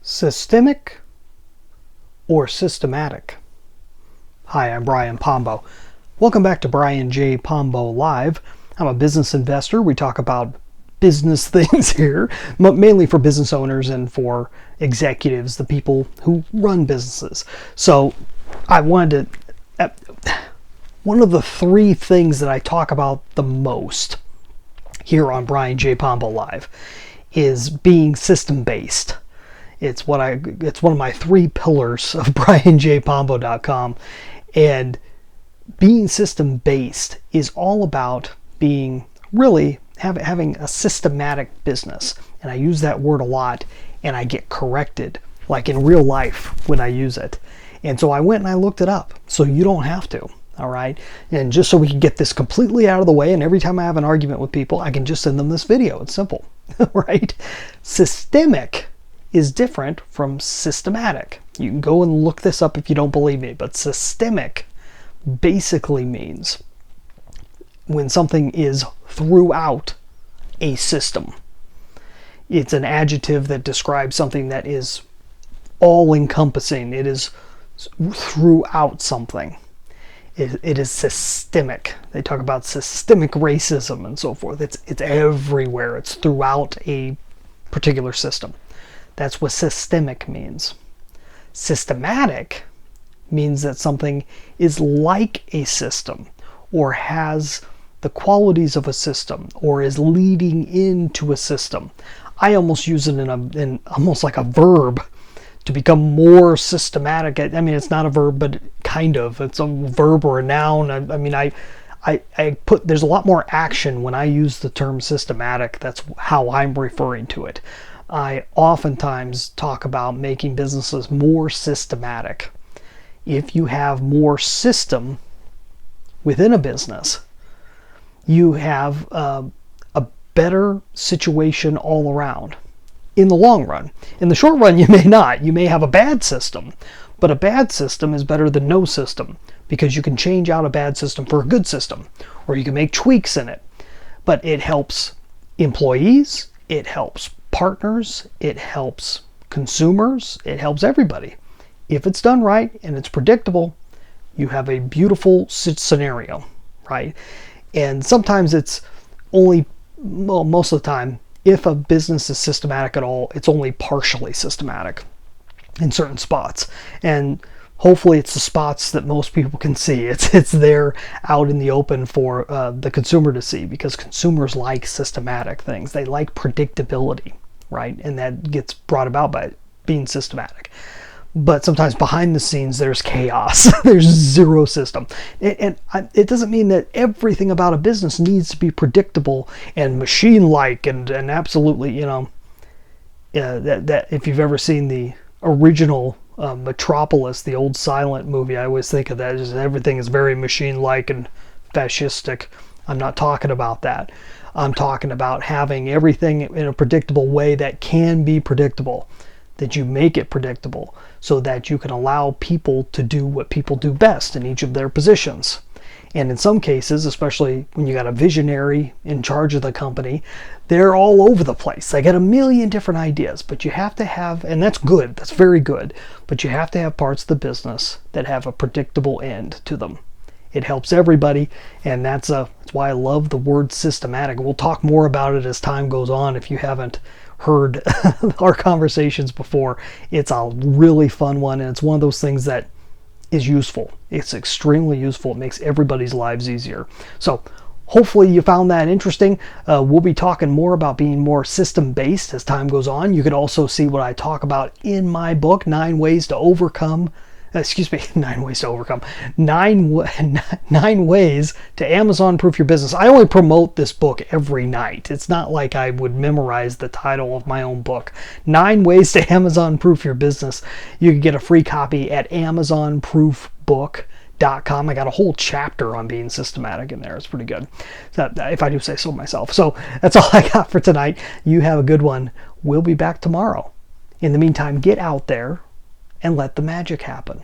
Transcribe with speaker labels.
Speaker 1: Systemic or systematic? Hi, I'm Brian Pombo. Welcome back to Brian J. Pombo Live. I'm a business investor. We talk about business things here, mainly for business owners and for executives, the people who run businesses. So I wanted to, one of the three things that I talk about the most here on Brian J. Pombo Live is being system-based. It's one of my three pillars of brianjpombo.com, and being system-based is all about being really having a systematic business. And I use that word a lot, and I get corrected, like in real life when I use it. And so I went and I looked it up, so you don't have to. All right, and just so we can get this completely out of the way, and every time I have an argument with people, I can just send them this video. It's simple, right? Systemic is different from systematic. You can go and look this up if you don't believe me, but systemic basically means when something is throughout a system. It's an adjective that describes something that is all-encompassing. It is throughout something. It is systemic. They talk about systemic racism and so forth. It's everywhere. It's throughout a particular system. That's what systemic means. Systematic means that something is like a system, or has the qualities of a system, or is leading into a system. I almost use it in almost like a verb, to become more systematic. I mean, it's not a verb, but kind of. It's a verb or a noun. I put, there's a lot more action when I use the term systematic. That's how I'm referring to it. I oftentimes talk about making businesses more systematic. If you have more system within a business, you have a better situation all around. In the long run. In the short run, you may not. You may have a bad system, but a bad system is better than no system, because you can change out a bad system for a good system, or you can make tweaks in it. But it helps employees, it helps partners, it helps consumers, it helps everybody. If it's done right and it's predictable, you have a beautiful scenario, right? And sometimes it's only, well, most of the time, if a business is systematic at all, it's only partially systematic in certain spots. And hopefully it's the spots that most people can see. It's there out in the open for the consumer to see, because consumers like systematic things. They like predictability, right? And that gets brought about by being systematic. But sometimes behind the scenes, there's chaos. There's zero system. And it doesn't mean that everything about a business needs to be predictable and machine-like and absolutely, you know, that if you've ever seen the original Metropolis, the old silent movie, I always think of that as everything is very machine-like and fascistic. I'm not talking about that. I'm talking about having everything in a predictable way that can be predictable, that you make it predictable so that you can allow people to do what people do best in each of their positions. And in some cases, especially when you got a visionary in charge of the company, they're all over the place. They got a million different ideas, but you have to have, and that's good, that's very good, but you have to have parts of the business that have a predictable end to them. It helps everybody, and that's why I love the word systematic. We'll talk more about it as time goes on. If you haven't heard our conversations before, it's a really fun one, and it's one of those things that is useful. It's extremely useful. It makes everybody's lives easier. So hopefully you found that interesting. We'll be talking more about being more system-based as time goes on. You could also see what I talk about in my book, 9 Ways to Overcome. 9 Ways to Overcome. 9 Ways to Amazon-proof your business. I only promote this book every night. It's not like I would memorize the title of my own book. 9 Ways to Amazon-proof your business. You can get a free copy at amazonproofbook.com. I got a whole chapter on being systematic in there. It's pretty good, if I do say so myself. So that's all I got for tonight. You have a good one. We'll be back tomorrow. In the meantime, get out there and let the magic happen.